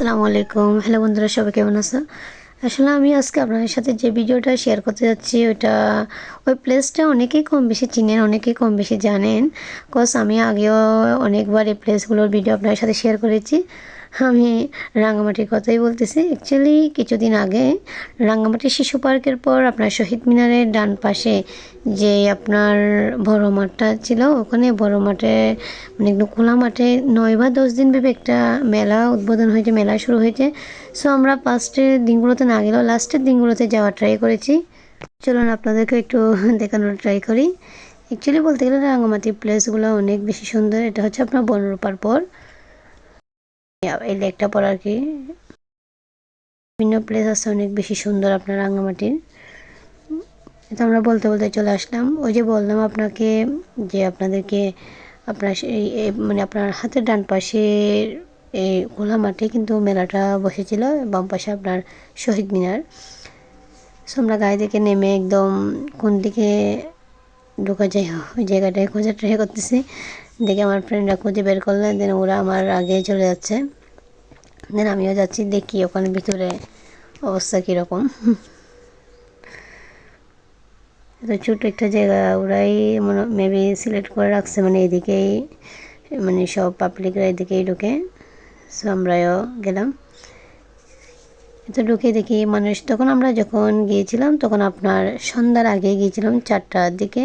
আসসালামু আলাইকুম। হ্যালো বন্ধুরা, সবাই কেমন আছো? আসলে আমি আজকে আপনাদের সাথে যে ভিডিওটা শেয়ার করতে যাচ্ছি ওটা ওই প্লেসটা অনেকেই কম বেশি চিনেন, অনেকেই কম বেশি জানেন। আমি আগেও অনেকবার এই প্লেসগুলোর ভিডিও আপনাদের সাথে শেয়ার করেছি। আমি রাঙামাটির কথাই বলতেছি। অ্যাকচুয়ালি কিছুদিন আগে রাঙামাটি শিশু পার্কের পর আপনার শহীদ মিনারের ডান পাশে যে আপনার বড় মাঠটা ছিল, ওখানে বড় মাঠে মানে একদম খোলা মাঠে 9 বা 10 দিন ব্যাপী একটা মেলা উদ্বোধন হয়েছে, মেলা শুরু হয়েছে। আমরা ফার্স্টের দিনগুলোতে না গেলেও লাস্টের দিনগুলোতে যাওয়ার ট্রাই করেছি। চলুন আপনাদেরকে একটু দেখানোর ট্রাই করি। অ্যাকচুয়ালি বলতে গেলে রাঙামাটির প্লেসগুলো অনেক বেশি সুন্দর। এটা হচ্ছে আপনার বনরূপার পর এই লেকটা পর আর কি। বিভিন্ন প্লেস আছে অনেক বেশি সুন্দর আপনার রাঙামাটির। এটা আমরা বলতে বলতে চলে আসলাম। ওই যে বললাম আপনাকে যে আপনাদেরকে আপনার মানে আপনার হাতের ডান পাশে এই খোলা মাঠে কিন্তু মেলাটা বসেছিল, বাম পাশে আপনার শহীদ মিনার। আমরা গাড়ি থেকে নেমে একদম কোন দিকে ঢোকা যায় ওই জায়গাটায় খোঁজার ট্রাই করতেছি। দেখে আমার ফ্রেন্ডরা খুঁজে বের করলেন, দেন ওরা আমার আগে চলে যাচ্ছে। দেন আমিও যাচ্ছি, দেখি ওখানে ভিতরে অবস্থা কীরকম। তো ছোটো একটা জায়গা ওরাই মেবি সিলেক্ট করে রাখছে, মানে এদিকেই মানে সব পাবলিকরা এদিকেই ঢুকে। আমরাও গেলাম। তো ঢুকে দেখি মানুষ, তখন আমরা যখন গিয়েছিলাম তখন আপনার সন্ধ্যার আগে গিয়েছিলাম 4টার দিকে।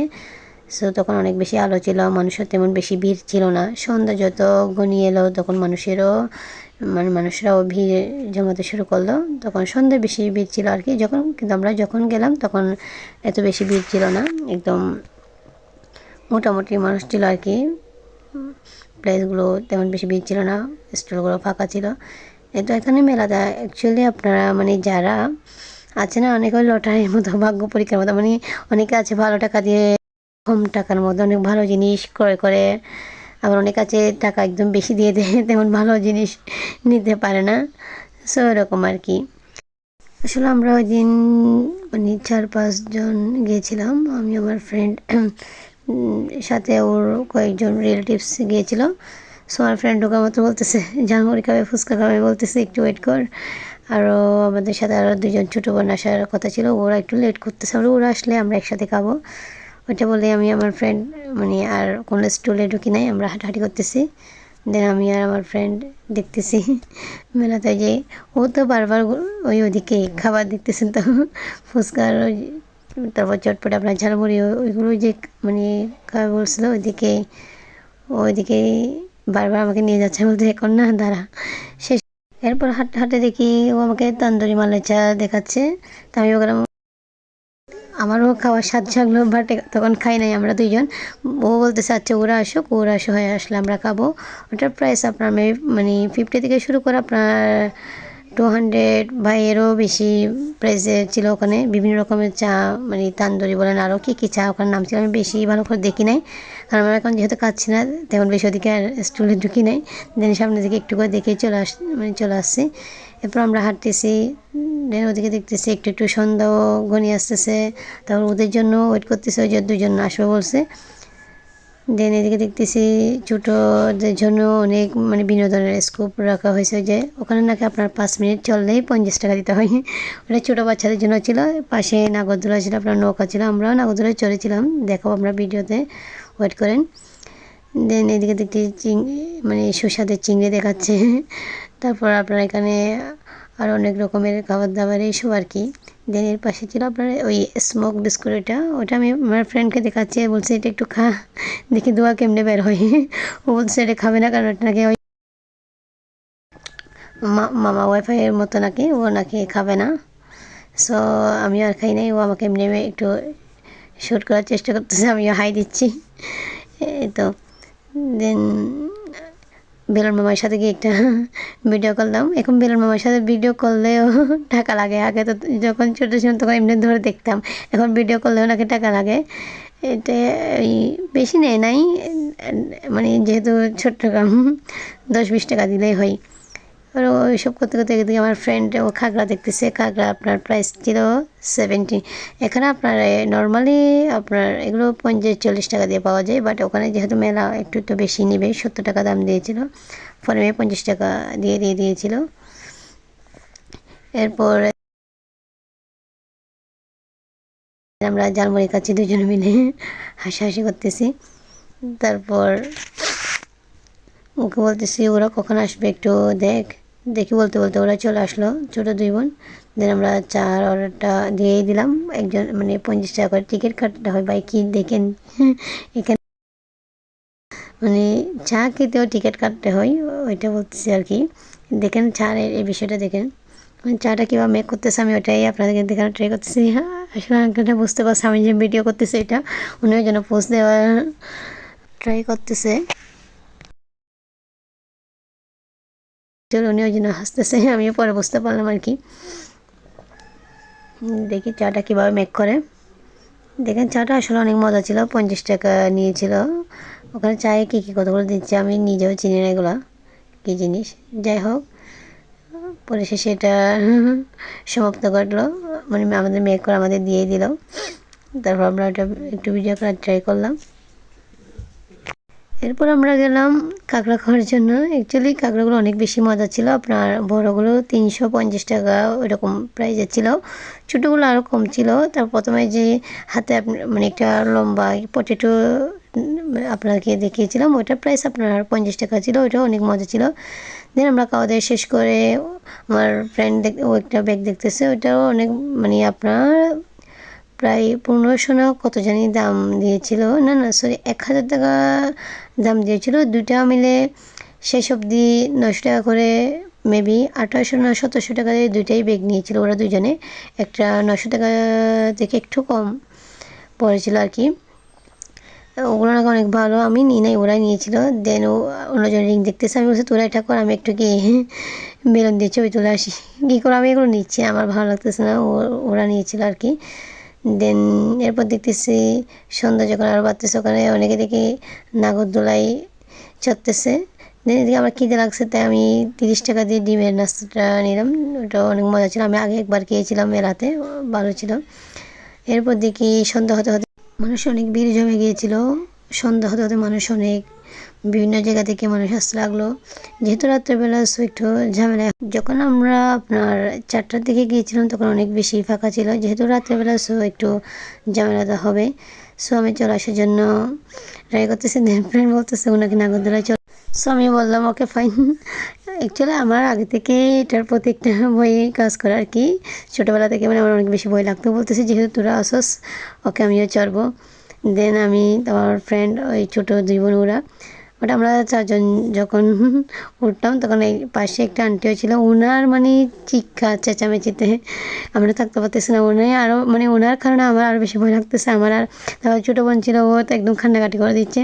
তখন অনেক বেশি আলো ছিল, মানুষের তেমন বেশি ভিড় ছিল না। সন্ধ্যা যত ঘনিয়ে এলো তখন মানুষরাও ভিড় জমাতে শুরু করলো। তখন সন্ধ্যায় বেশি ভিড় ছিল আর কি। কিন্তু আমরা যখন গেলাম তখন এত বেশি ভিড় ছিল না, একদম মোটামুটি মানুষ ছিল আর কি। প্লেসগুলো তেমন বেশি ভিড় ছিল না, স্টলগুলো ফাঁকা ছিল। এখানে মেলাটা অ্যাকচুয়ালি আপনারা মানে যারা আছে না, অনেকে লটারির মতো, ভাগ্য পরীক্ষার মতো, মানে অনেকে আছে ভালো টাকা দিয়ে কম টাকার মধ্যে অনেক ভালো জিনিস ক্রয় করে, আবার অনেক আছে টাকা একদম বেশি দিয়ে দেয়, তেমন ভালো জিনিস নিতে পারে না। এরকম আর কি। আসলে আমরা ওই দিন মানে 4-5 জন গিয়েছিলাম। আমি আমার ফ্রেন্ড সাথে ওর কয়েকজন রিলেটিভস গিয়েছিল। আমার ফ্রেন্ড ঢোকার মতো বলতেছে ঝালমুড়ি খাবে, ফুচকা খাবে, বলতেছে একটু ওয়েট কর। আরও আমাদের সাথে আরও 2জন ছোটো বোন আসার কথা ছিল, ওরা একটু লেট করতেছে। ওরা আসলে আমরা একসাথে খাবো, ওইটা বলে আমি আমার ফ্রেন্ড মানে আর কোনো স্টলে ঢুকি নাই, আমরা হাঁটাহাঁটি করতেছি। দেন আমি আর আমার ফ্রেন্ড দেখতেছি মেলাতে যে ও তো বারবার ওইদিকে খাবার দেখতেছেন। তো ফুচকার তারপর চটপট আপনার ঝালমুড়ি ওইগুলো যে মানে খাবার বলছিলো, ওইদিকে বারবার আমাকে নিয়ে যাচ্ছে, বলতে এখন না দাঁড়া শেষ। এরপর হাঁটতে হাঁটতে দেখি ও আমাকে তন্দুরি মালাই চা দেখাচ্ছে। তা আমি ওখানে আমারও খাওয়ার স্বাদ জাগলো, বাট তখন খাই নাই আমরা 2জন। ও বলতেছে আচ্ছা ওরা আসো, হয়ে আসলে আমরা খাবো। ওটার প্রাইস আপনার মানে 50 থেকে শুরু করে আপনার 200 বা এরও বেশি প্রাইসে ছিল। ওখানে বিভিন্ন রকমের চা, মানে তান্দুরি বলেন আরও কী চা ওখানে নাম ছিল, আমি বেশি ভালো করে দেখি নাই, কারণ আমরা এখন যেহেতু খাচ্ছি না তেমন বেশি ওদিকে আর স্টুলে ঢুকি নাই। দেন সামনের দিকে একটু করে দেখে চলে আসছি। এরপর আমরা হাঁটতেছি, দেন ওদিকে দেখতেছি একটু একটু সন্ধ্যাও ঘনিয়ে আসতেছে। তারপর ওদের জন্য ওয়েট করতেছে, ওই যে 2জন আসবে বলছে। দেন এদিকে দেখতেছি ছোটোদের জন্য অনেক মানে বিনোদনের স্কোপ রাখা হয়েছে, যে ওখানে নাকি আপনার 5 মিনিট চললেই 50 টাকা দিতে হয়। ওটা ছোটো বাচ্চাদের জন্য ছিল। পাশে নাগরদোলা ছিল, আপনার নৌকা ছিল, আমরাও নাগরদোলায় চড়েছিলাম, দেখাবো আমরা ভিডিওতে, ওয়েট করেন। দেন এদিকে দেখতে মানে সুস্বাদের চিংড়ি দেখাচ্ছে। তারপর আপনার এখানে আর অনেক রকমের খাবার দাবার এইসব আর কি। দেন এর পাশে ছিল আপনার ওই স্মোক বিস্কুট, ওটা আমি আমার ফ্রেন্ডকে দেখাচ্ছি, বলছে এটা একটু খা, দেখি দোয়া কেমনে বের হয়। ও বলছে এটা খাবে না, কারণ এটা নাকি ওই মামা ওয়াইফাইয়ের মতো নাকি, ও নাকি খাবে না। আমি আর খাই নাই, ও আমাকে এমনি একটু শ্যুট করার চেষ্টা করতেছে, আমিও হাই দিচ্ছি। তো দেন বেলুন মামার সাথে গিয়ে একটা ভিডিও করলাম। এখন বেলুন মামার সাথে ভিডিও করলেও টাকা লাগে। আগে তো যখন ছোটো ছিলাম তখন এমনি ধরে দেখতাম, এখন ভিডিও করলেও নাকি টাকা লাগে। এটা ওই বেশি নেয় নাই, মানে যেহেতু ছোট্ট কাম 10-20 টাকা দিলেই হয়। আর ওইসব করতে করতে দেখি আমার ফ্রেন্ড ও খাগড়া দেখতেছে। খাগড়া আপনার প্রাইস ছিল 70। এখানে আপনার নর্মালি আপনার এগুলো 50-40 টাকা দিয়ে পাওয়া যায়, বাট ওখানে যেহেতু মেলা একটু তো বেশি নেবে, 70 টাকা দাম দিয়েছিল। পরে 50 টাকা দিয়েছিল। এরপর আমরা ঝালমুড়ি খাচ্ছি দুজনে মিলে, হাসাহাসি করতেছি। তারপর ওকে বলতেছি ওরা কখন আসবে একটু দেখি বলতে বলতে ওরা চলে আসলো, ছোটো 2 বোন। দেন আমরা চার অর্ডারটা দিয়েই দিলাম। একজন মানে 50 টাকা করে টিকিট কাটতে হয়। ভাই কি দেখেন এখানে মানে চা খেতেও টিকিট কাটতে হয়, ওইটা বলতেছি আর কি। দেখেন চার এই বিষয়টা দেখেন, মানে চাটা কীভাবে মেক করতেছে আমি ওটাই আপনাদেরকে দেখানো ট্রাই করতেছি। আসলে আঙ্কেলটা বুঝতে পারছে আমি যে ভিডিও করতেছি এটা, উনিও যেন পোস্ট দেওয়ার ট্রাই করতেছে। চলো উনিও যেন হাসতেছে, আমিও পরে বুঝতে পারলাম আর কি। দেখি চাটা কীভাবে মেক করে। দেখেন চাটা আসলে অনেক মজা ছিল, 50 টাকা নিয়েছিল। ওখানে চায়ে কী কী কতগুলো দিচ্ছে আমি নিজেও চিনি না এগুলো কী জিনিস। যাই হোক পরিশেষে এটা সমাপ্ত ঘটলো, মানে আমাদের মেক করে আমাদের দিয়ে দিল। তারপর আমরা ওটা একটু ভিডিও করার ট্রাই করলাম। এরপর আমরা গেলাম কাঁকড়া খাওয়ার জন্য। অ্যাকচুয়ালি কাঁকড়াগুলো অনেক বেশি মজা ছিল, আপনার বড়গুলো 350 টাকা ওইরকম প্রাইসের ছিল, ছোটোগুলো আরও কম ছিল। তার প্রথমে যে হাতে মানে একটা লম্বা পটেটো আপনাকে দেখিয়েছিলাম, ওইটার প্রাইস আপনার 50 টাকা ছিল, ওইটাও অনেক মজা ছিল। দেন আমরা খাওয়া দাওয়া শেষ করে আমার ফ্রেন্ড ও একটা ব্যাগ দেখতেছে, ওইটাও অনেক মানে আপনার প্রায় 1500 না কত জানি দাম দিয়েছিল, না না সরি 1000 টাকা দাম দিয়েছিল। দুইটা মিলে শেষ অবধি 900 টাকা করে, মেবি 1800 না 1700 টাকা দিয়ে দুইটাই ব্যাগ নিয়েছিল ওরা দুজনে। একটা 900 টাকা থেকে একটু কম পড়েছিল আর কি। ওগুলো নাকি অনেক ভালো, আমি নিই নাই, ওরাই নিয়েছিল। দেন অন্যজন রিং দেখতেছে, আমি বলছি তোরা এটা কর, আমি একটু কি বেলুন দিয়ে ছবি তুলে আসি। কী করে আমি এগুলো নিচ্ছি, আমার ভালো লাগতেছে না, ওরা নিয়েছিল আর কি। দেন এরপর দেখতেছি সন্ধ্যা যখন আরও বাড়তেছে, ওখানে অনেকে দেখি নাগরদোলায় চড়তেছে। দেন এদিকে আমার খিদে লাগছে, তাই আমি 30 টাকা দিয়ে ডিমের নাস্তাটা নিলাম, ওটা অনেক মজা ছিল। আমি আগে একবার খেয়েছিলাম মেলাতে, ভালো ছিল। এরপর দেখি সন্ধ্যা হতে হতে মানুষ অনেক ভিড় জমে গিয়েছিল। সন্ধ্যা হতে হতে মানুষ অনেক বিভিন্ন জায়গা থেকে মানুষ আসতে লাগলো, যেহেতু রাত্রেবেলা সো একটু ঝামেলা। যখন আমরা আপনার 4টার দিকে গিয়েছিলাম তখন অনেক বেশি ফাঁকা ছিল, যেহেতু রাত্রেবেলা সো একটু ঝামেলাটা হবে। সো আমি চলে আসার জন্য ট্রাই করতেছি, দেন ফ্রেন্ড বলতেছে ওনাকে নাগরদোলায় চল। সো আমি বললাম ওকে ফাইন। অ্যাকচুয়ালি আমার আগে থেকে এটার প্রতি একটা ভয় কাজ করে আর কি, ছোটোবেলা থেকে মানে আমার অনেক বেশি ভয় লাগতো। বলতেছে যেহেতু তোরা আসস ওকে আমিও চড়বো। দেন আমি আমার ফ্রেন্ড ওই ছোটো 2 বোন ওটা আমরা 4 জন যখন উঠতাম তখন এই পাশে একটা আন্টিও ছিল, ওনার মানে চিৎকার চেঁচামেচিতে আমরা থাকতে পারতেছি না। উনি আরও মানে ওনার কারণে আমার আরও বেশি ভয় লাগতেছে। আমার আর তারপর ছোটো বোন ছিল, ও তো একদম কান্নাকাটি করে দিচ্ছে।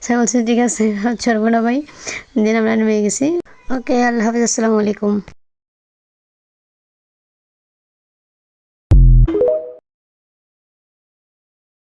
সে বলছে ঠিক আছে চড়বো না ভাই। দেন আমরা নেমে গেছি। ওকে আল্লাহ হাফিজ, আসসালামু আলাইকুম।